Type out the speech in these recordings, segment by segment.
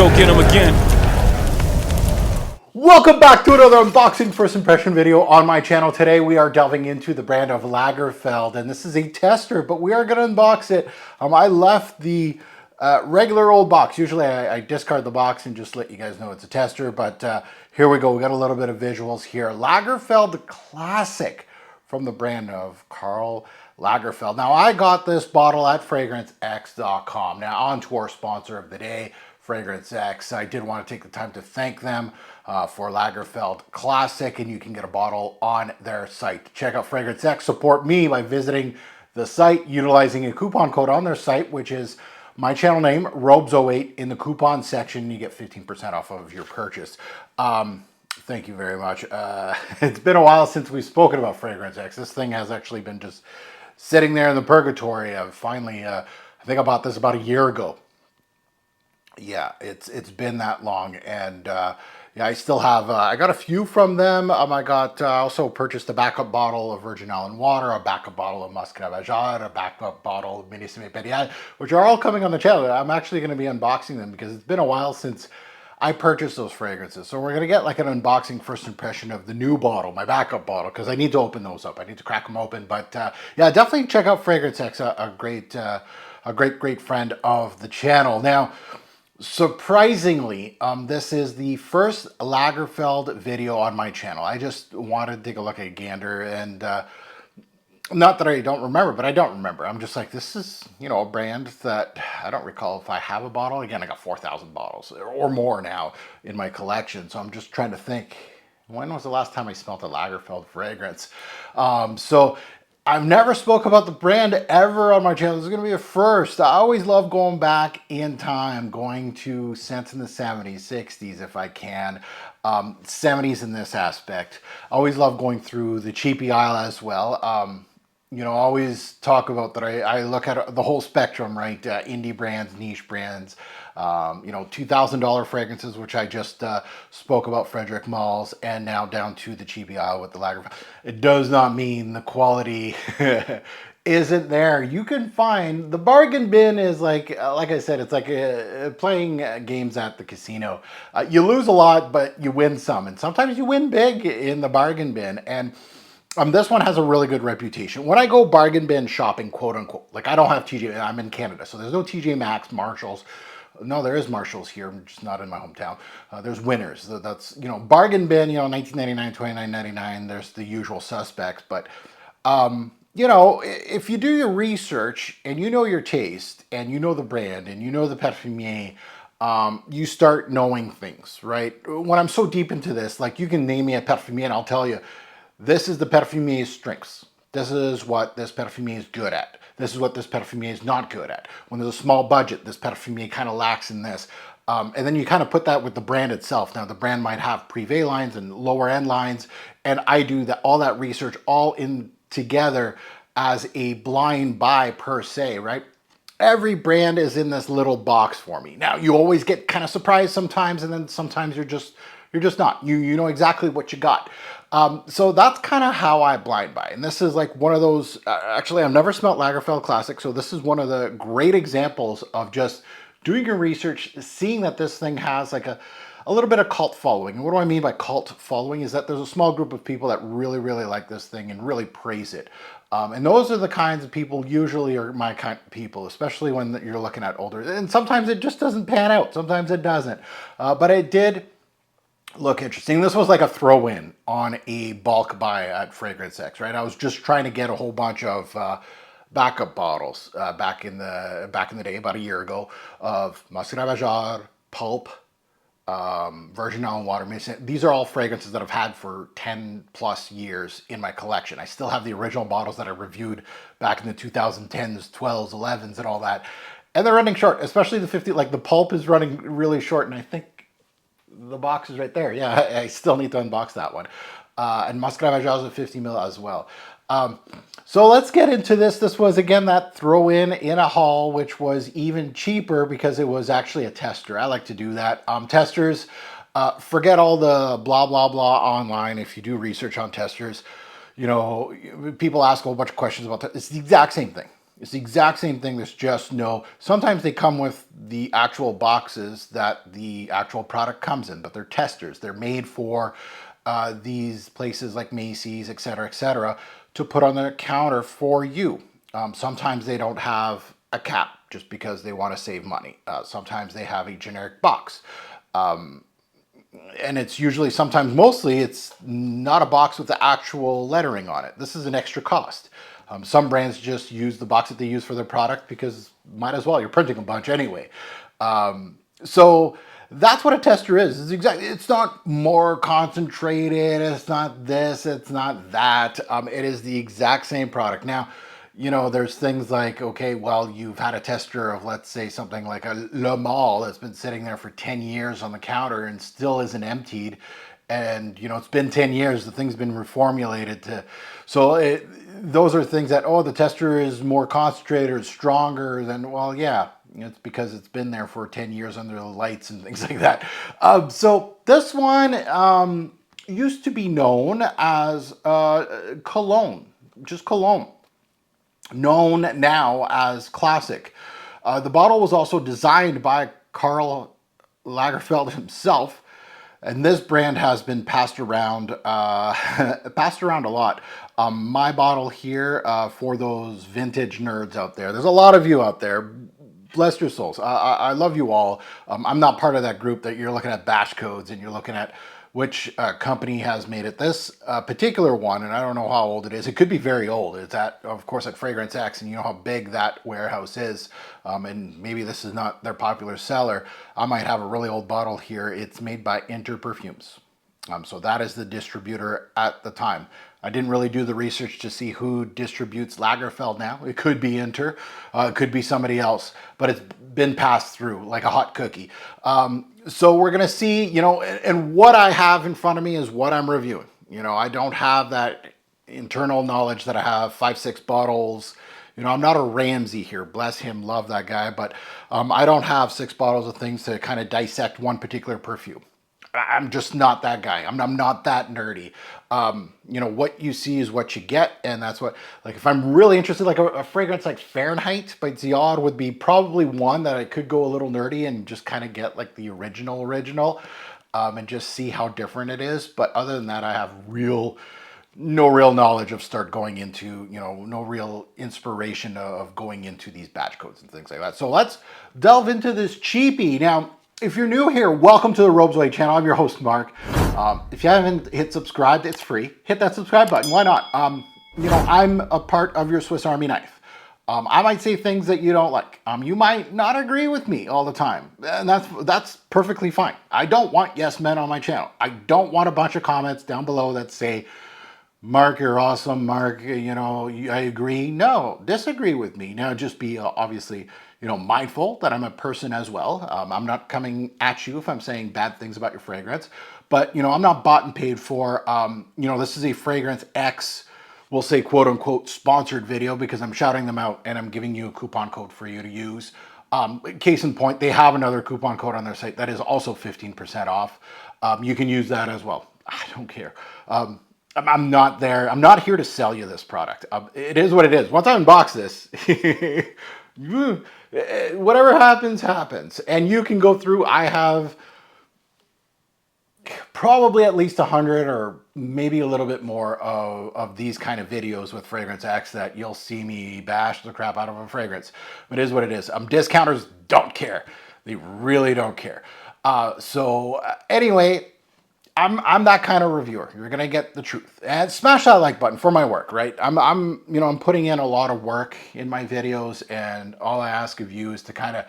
go get them again. Welcome back to another unboxing first impression video on my channel. Today we are delving into the brand of Lagerfeld, and this is a tester, but we are going to unbox it. I left the regular old box. Usually I discard the box and just let you guys know it's a tester, but here we go. We got a little bit of visuals here. Lagerfeld Classic from the brand of Karl Lagerfeld. Now I got this bottle at FragranceX.com. Now on to our sponsor of the day, Fragrance X. I did want to take the time to thank them for Lagerfeld Classic, and you can get a bottle on their site. Check out Fragrance X. Support me by visiting the site, utilizing a coupon code on their site, which is my channel name, Robes08. In the coupon section, you get 15% off of your purchase. Thank you very much. It's been a while since we've spoken about Fragrance X. This thing has actually been just sitting there in the purgatory. I've finally, I think I bought this about a year ago. Yeah, it's been that long, and yeah, I still have, I got a few from them. I also purchased a backup bottle of Virgin Island water, a backup bottle of Muscat Avajad, a backup bottle of Minissime Perial, which are all coming on the channel. I'm actually going to be unboxing them because it's been a while since I purchased those fragrances. So we're going to get like an unboxing first impression of the new bottle, my backup bottle, because I need to open those up. I need to crack them open. But yeah, definitely check out Fragrance X, a great friend of the channel. Now, surprisingly, this is the first Lagerfeld video on my channel. I just wanted to take a look at gander, and not that I don't remember, but I don't remember. I'm just like, this is, you know, a brand that I don't recall if I have a bottle. Again, I got 4,000 bottles or more now in my collection. So I'm just trying to think, when was the last time I smelled a Lagerfeld fragrance? So I've never spoke about the brand ever on my channel. This is going to be a first. I always love going back in time, going to scents in the 70s, 60s if I can. 70s in this aspect. I always love going through the cheapy aisle as well. You know, I always talk about that I look at the whole spectrum, right? Indie brands, niche brands, you know, $2,000 fragrances, which I just spoke about, Frederick Malls, and now down to the cheapy aisle with the Lagerfeld. It does not mean the quality isn't there. You can find the bargain bin is like I said, it's like playing games at the casino. You lose a lot, but you win some, and sometimes you win big in the bargain bin. And this one has a really good reputation. When I go bargain bin shopping, quote unquote, like I don't have TJ, I'm in Canada, so there's no TJ Maxx, Marshalls. No, there is Marshalls here, just not in my hometown. There's Winners. That's, you know, bargain bin, you know, $19.99, $29.99. There's the usual suspects. But, you know, if you do your research and you know your taste and you know the brand and you know the perfumier, you start knowing things, right? When I'm so deep into this, like you can name me a perfumier and I'll tell you, this is the perfumier's strengths. This is what this perfumier is good at. This is what this perfumier is not good at. When there's a small budget, this perfumier kind of lacks in this. And then you kind of put that with the brand itself. Now, the brand might have privé lines and lower end lines, and I do all that research all in together as a blind buy per se, right? Every brand is in this little box for me. Now, you always get kind of surprised sometimes, and then sometimes you're just not. You know exactly what you got. So that's kind of how I blind buy. And this is like one of those, actually I've never smelled Lagerfeld Classic. So this is one of the great examples of just doing your research, seeing that this thing has like a little bit of cult following. And what do I mean by cult following is that there's a small group of people that really, really like this thing and really praise it. And those are the kinds of people usually are my kind of people, especially when you're looking at older. And sometimes it just doesn't pan out. Sometimes it doesn't. But it did look interesting. This was like a throw-in on a bulk buy at Fragrance X, right? I was just trying to get a whole bunch of backup bottles back in the day, about a year ago, of Muscat Avajad, Pulp, Virgin Island water. These are all fragrances that I've had for 10 plus years in my collection. I still have the original bottles that I reviewed back in the 2010s, 12s, 11s, and all that. And they're running short, especially the 50. Like the Pulp is running really short, and I think the box is right there. Yeah, I still need to unbox that one. And Muscat Avajad is a 50 ml as well. So let's get into this. This was, again, that throw-in a haul, which was even cheaper because it was actually a tester. I like to do that. Testers, forget all the blah, blah, blah online. If you do research on testers, you know, people ask a whole bunch of questions about that. It's the exact same thing. It's the exact same thing. There's just no, sometimes they come with the actual boxes that the actual product comes in, but they're testers. They're made for these places like Macy's, et cetera, to put on their counter for you. Sometimes they don't have a cap just because they want to save money. Sometimes they have a generic box. And it's usually, sometimes mostly, it's not a box with the actual lettering on it. This is an extra cost. Some brands just use the box that they use for their product because might as well, you're printing a bunch anyway. So that's what a tester is. It's exactly, it's not more concentrated, it's not this, it's not that. It is the exact same product. Now, you know, there's things like, okay, well, you've had a tester of, let's say, something like a Le Male that's been sitting there for 10 years on the counter and still isn't emptied. And, you know, it's been 10 years, the thing's been reformulated to, so those are things that, oh, the tester is more concentrated or stronger than, well, yeah, it's because it's been there for 10 years under the lights and things like that. So this one used to be known as cologne, just cologne, known now as classic. The bottle was also designed by Karl Lagerfeld himself, and this brand has been passed around, passed around a lot. My bottle here, for those vintage nerds out there, there's a lot of you out there. Bless your souls. I love you all. I'm not part of that group that you're looking at batch codes and you're looking at which company has made it. This particular one, and I don't know how old it is. It could be very old. It's at, of course, at Fragrance X, and you know how big that warehouse is. And maybe this is not their popular seller. I might have a really old bottle here. It's made by Inter Perfumes. So that is the distributor at the time. I didn't really do the research to see who distributes Lagerfeld now. It could be Inter, it could be somebody else, but it's been passed through like a hot cookie. So we're gonna see, you know, and what I have in front of me is what I'm reviewing. You know, I don't have that internal knowledge that I have 5-6 bottles. You know, I'm not a Ramsey here, bless him, love that guy, but I don't have 6 bottles of things to kind of dissect one particular perfume. I'm just not that guy. I'm not that nerdy. You know, what you see is what you get, and that's what, like, if I'm really interested, like a fragrance like Fahrenheit by Ziad would be probably one that I could go a little nerdy and just kind of get like the original, and just see how different it is. But other than that, I have no real knowledge of start going into, you know, no real inspiration of going into these batch codes and things like that. So let's delve into this cheapie. Now, if you're new here, welcome to the Robes Way channel. I'm your host, Mark. If you haven't hit subscribe, it's free. Hit that subscribe button. Why not? You know, I'm a part of your Swiss Army knife. I might say things that you don't like. You might not agree with me all the time, and that's perfectly fine. I don't want yes men on my channel. I don't want a bunch of comments down below that say, Mark, you're awesome. Mark, you know, I agree. No, disagree with me. Now, just be obviously, you know, mindful that I'm a person as well. I'm not coming at you if I'm saying bad things about your fragrance, but, you know, I'm not bought and paid for. You know, this is a Fragrance X, we'll say, quote unquote, sponsored video because I'm shouting them out and I'm giving you a coupon code for you to use. Case in point, they have another coupon code on their site that is also 15% off. You can use that as well. I don't care. I'm not there. I'm not here to sell you this product. It is what it is. Once I unbox this, whatever happens, happens. And you can go through, I have probably at least 100 or maybe a little bit more of these kind of videos with Fragrance X that you'll see me bash the crap out of a fragrance. But it is what it is. Discounters don't care. They really don't care. Anyway, I'm that kind of reviewer. You're gonna get the truth. And smash that like button for my work, right? You know, I'm putting in a lot of work in my videos, and all I ask of you is to kind of,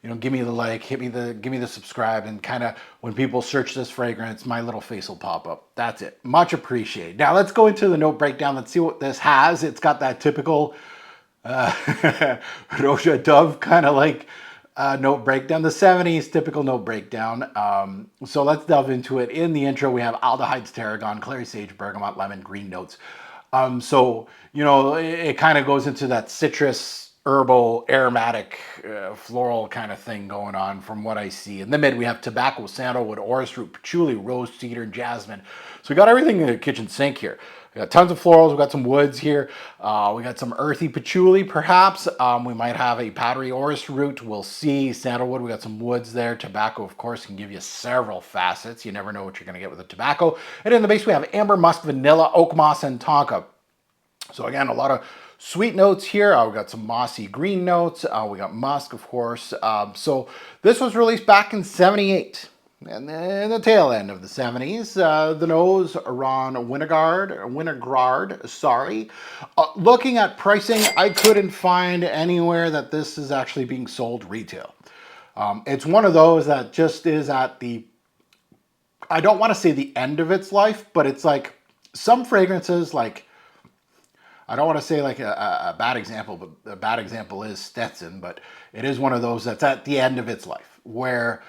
you know, give me the like, give me the subscribe, and kind of when people search this fragrance, my little face will pop up. That's it. Much appreciated. Now let's go into the note breakdown. Let's see what this has. It's got that typical Roja Dove kind of like note breakdown, the 70s typical note breakdown. So let's delve into it. In the intro, we have aldehydes, tarragon, clary sage, bergamot, lemon, green notes. So, you know, it kind of goes into that citrus, herbal, aromatic, floral kind of thing going on from what I see. In the mid, we have tobacco, sandalwood, orris root, patchouli, rose, cedar, and jasmine. So we got everything in the kitchen sink here. We got tons of florals. We got some woods here. We got some earthy patchouli, perhaps. We might have a powdery orris root. We'll see. Sandalwood. We got some woods there. Tobacco, of course, can give you several facets. You never know what you're going to get with the tobacco. And in the base, we have amber, musk, vanilla, oak moss, and tonka. So again, a lot of sweet notes here. We got some mossy green notes. We got musk, of course. So this was released back in '78. And then the tail end of the 70s, the nose, Ron Winograd, sorry. Looking at pricing, I couldn't find anywhere that this is actually being sold retail. It's one of those that just is at the, I don't want to say the end of its life, but it's like some fragrances, like, I don't want to say like a bad example, but a bad example is Stetson, but it is one of those that's at the end of its life where,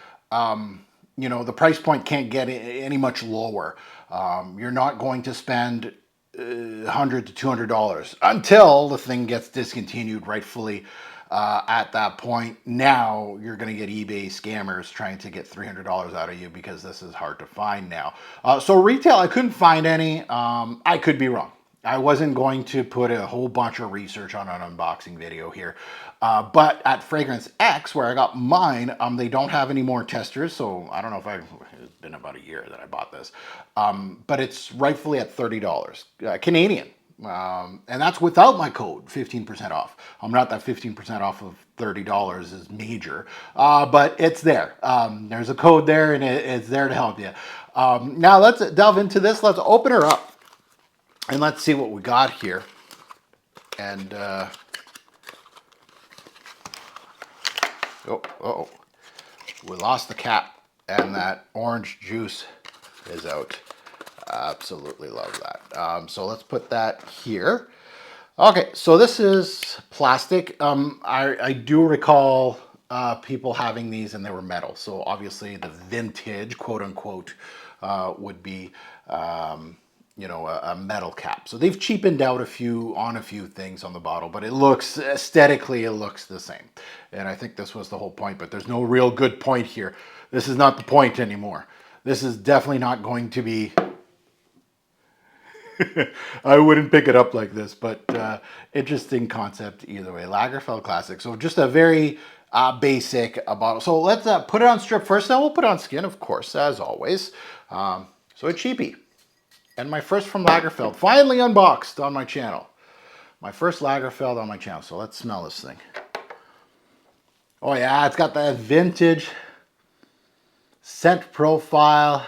you know, the price point can't get any much lower. You're not going to spend $100 to $200 until the thing gets discontinued rightfully. At that point, now you're going to get eBay scammers trying to get $300 out of you because this is hard to find now. So retail, I couldn't find any. I could be wrong. I wasn't going to put a whole bunch of research on an unboxing video here. But at Fragrance X, where I got mine, they don't have any more testers. So I don't know if it's been about a year that I bought this. But it's rightfully at $30 Canadian. And that's without my code, 15% off. I'm not that 15% off of $30 is major, but it's there. There's a code there and it's there to help you. Now let's delve into this. Let's open her up. And let's see what we got here. And, oh, we lost the cap and that orange juice is out. Absolutely love that. So let's put that here. Okay, so this is plastic. I do recall people having these and they were metal. So obviously the vintage, quote unquote, would be you know, a metal cap. So they've cheapened out a few things on the bottle, but it looks, aesthetically, it looks the same. And I think this was the whole point, but there's no real good point here. This is not the point anymore. This is definitely not going to be, I wouldn't pick it up like this, but interesting concept either way. Lagerfeld Classic. So just a very basic bottle. So let's put it on strip first, then we'll put it on skin, of course, as always. So a cheapie. And my first from Lagerfeld, finally unboxed on my channel. My first Lagerfeld on my channel. So let's smell this thing. Oh yeah, it's got that vintage scent profile.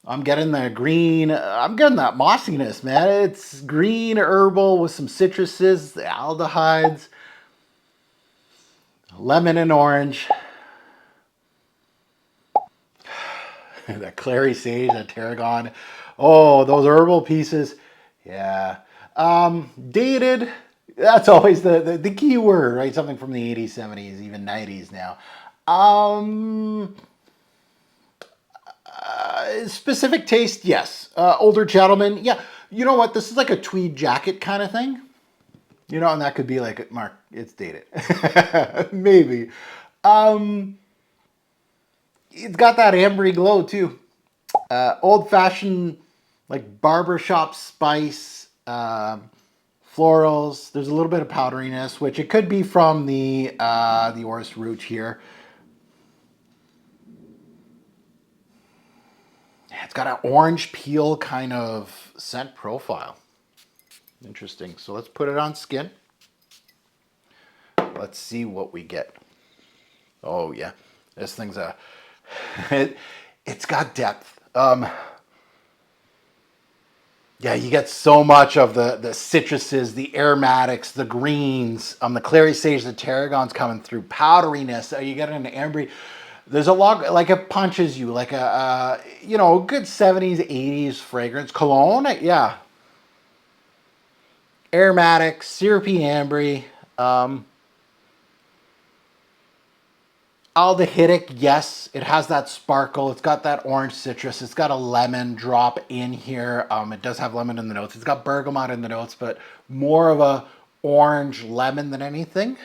I'm getting the green. I'm getting that mossiness, man. It's green herbal with some citruses, the aldehydes, lemon and orange. That clary sage, that tarragon. Oh, those herbal pieces. Yeah. Dated. That's always the key word, right? Something from the 80s, 70s, even 90s now. Specific taste, yes. Older gentleman, yeah. You know what? This is like a tweed jacket kind of thing. You know, and that could be like, Mark, it's dated. Maybe. It's got that ambery glow too. Old-fashioned, like barbershop spice, florals. There's a little bit of powderiness, which it could be from the orris root here. It's got an orange peel kind of scent profile. Interesting. So let's put it on skin. Let's see what we get. Oh yeah, this thing's a. It's got depth. Yeah, you get so much of the citruses, the aromatics, the greens, the clary sage, the tarragon's coming through, powderiness. You get an ambery. There's a lot, like it punches you, like a you know, good 70s, 80s fragrance. Cologne, yeah. Aromatic, syrupy ambery. Aldehydic, yes, it has that sparkle. It's got that orange citrus. It's got a lemon drop in here. It does have lemon in the notes. It's got bergamot in the notes, but more of a orange lemon than anything.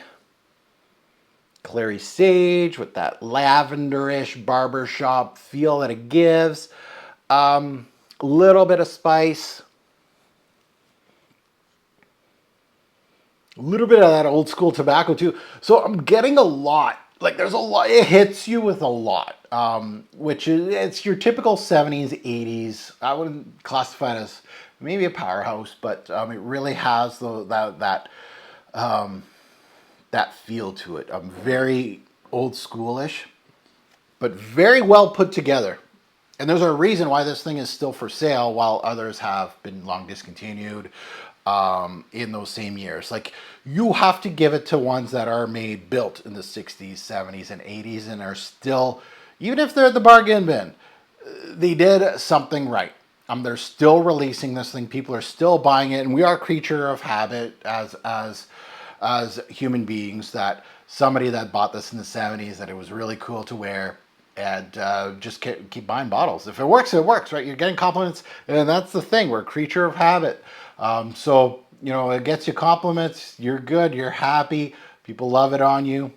Clary sage with that lavenderish barbershop feel that it gives. Little bit of spice. A little bit of that old school tobacco too. So I'm getting a lot. Like there's a lot. It hits you with a lot, which is it's your typical 70s, 80s. I wouldn't classify it as maybe a powerhouse, but it really has that feel to it. Very old schoolish, but very well put together. And there's a reason why this thing is still for sale while others have been long discontinued in those same years. Like you have to give it to ones that are made, built in the 60s, 70s, and 80s and are still, even if they're at the bargain bin, they did something right. They're still releasing this thing. People are still buying it, and we are a creature of habit as human beings. That somebody that bought this in the 70s, that it was really cool to wear, and just keep buying bottles. If it works, right? You're getting compliments, and that's the thing. We're a creature of habit. So you know, it gets you compliments. You're good. You're happy. People love it on you.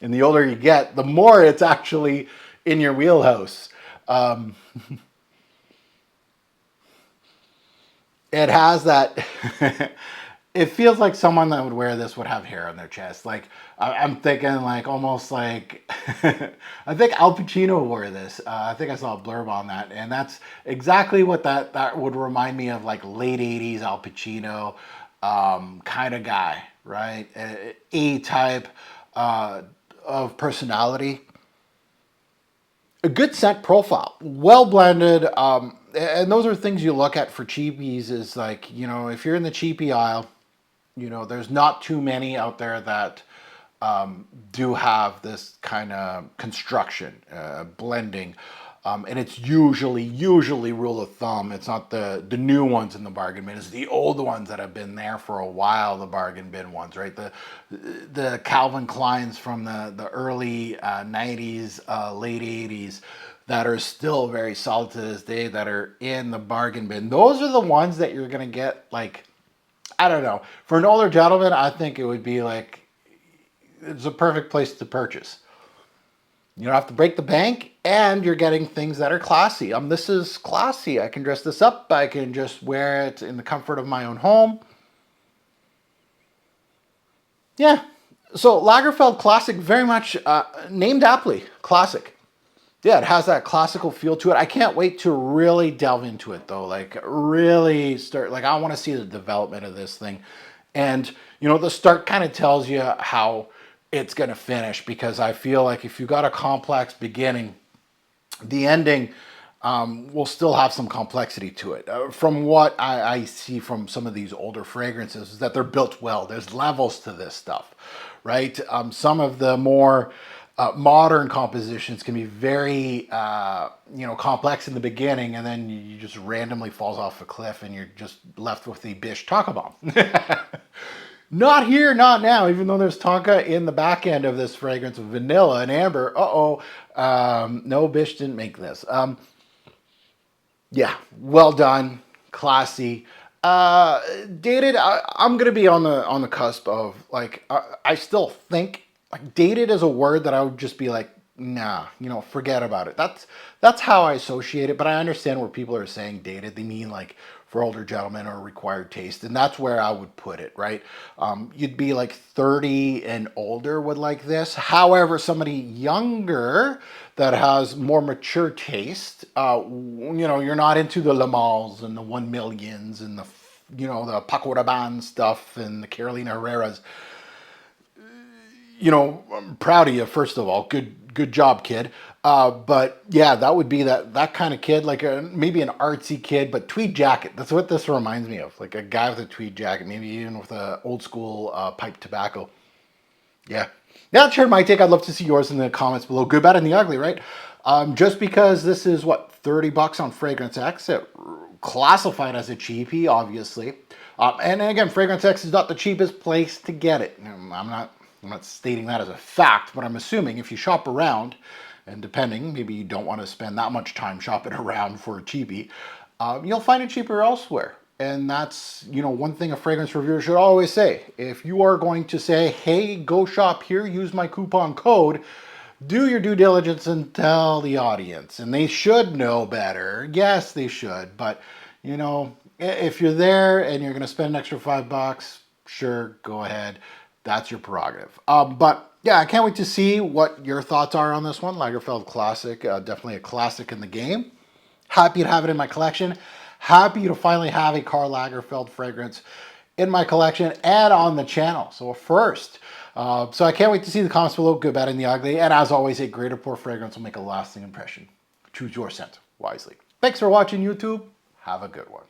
And the older you get, the more it's actually in your wheelhouse. Um, it has that. It feels like someone that would wear this would have hair on their chest. Like I'm thinking, like almost like I think Al Pacino wore this. I think I saw a blurb on that, and that's exactly what that would remind me of, like late '80s Al Pacino kind of guy, right? A type of personality. A good scent profile, well blended, and those are things you look at for cheapies. Is like, you know, if you're in the cheapie aisle, you know, there's not too many out there that do have this kind of construction, blending. And it's usually rule of thumb. It's not the new ones in the bargain bin. It's the old ones that have been there for a while, the bargain bin ones, right? The Calvin Kleins from the early 90s, late 80s that are still very solid to this day, that are in the bargain bin. Those are the ones that you're going to get, like, I don't know. For an older gentleman, I think it would be like, it's a perfect place to purchase. You don't have to break the bank, and you're getting things that are classy. This is classy. I can dress this up. I can just wear it in the comfort of my own home. Yeah. So Lagerfeld Classic, very much named aptly, classic. Yeah, it has that classical feel to it. I can't wait to really delve into it though. Like really start, like I want to see the development of this thing. And you know, the start kind of tells you how it's going to finish, because I feel like if you got a complex beginning, the ending will still have some complexity to it. From what I see from some of these older fragrances, is that they're built well. There's levels to this stuff, right? Some of the more modern compositions can be very, you know, complex in the beginning, and then you just randomly falls off a cliff, and you're just left with the Bish Taco Bomb. Not here, not now. Even though there's tonka in the back end of this fragrance of vanilla and amber. No, Bish didn't make this. Yeah, well done, classy. Dated. I'm gonna be on the cusp of, like, I still think like dated is a word that I would just be like, nah, you know, forget about it. That's how I associate it. But I understand where people are saying dated. They mean like for older gentlemen or required taste, and that's where I would put it. Right? You'd be like 30 and older would like this. However, somebody younger that has more mature taste, you know, you're not into the Lamals and the 1 millions and the, you know, the Paco Rabanne stuff and the Carolina Herrera's. You know, I'm proud of you, first of all. Good job, kid. But yeah, that would be that kind of kid, like maybe an artsy kid, but tweed jacket. That's what this reminds me of, like a guy with a tweed jacket, maybe even with a old school pipe tobacco. Yeah. Yeah, share my take. I'd love to see yours in the comments below. Good, bad, and the ugly, right? Just because this is what, 30 bucks on Fragrance X, it classified as a cheapie, obviously. And again, Fragrance X is not the cheapest place to get it. I'm not stating that as a fact, but I'm assuming if you shop around, and depending, maybe you don't want to spend that much time shopping around for a cheapie, you'll find it cheaper elsewhere. And that's, you know, one thing a fragrance reviewer should always say. If you are going to say, hey, go shop here, use my coupon code, do your due diligence and tell the audience. And they should know better. Yes, they should. But, you know, if you're there and you're going to spend an extra $5, sure, go ahead. That's your prerogative. But yeah, I can't wait to see what your thoughts are on this one. Lagerfeld Classic, definitely a classic in the game. Happy to have it in my collection. Happy to finally have a Karl Lagerfeld fragrance in my collection and on the channel. So a first. So I can't wait to see the comments below, good, bad, and the ugly. And as always, a great or poor fragrance will make a lasting impression. Choose your scent wisely. Thanks for watching, YouTube. Have a good one.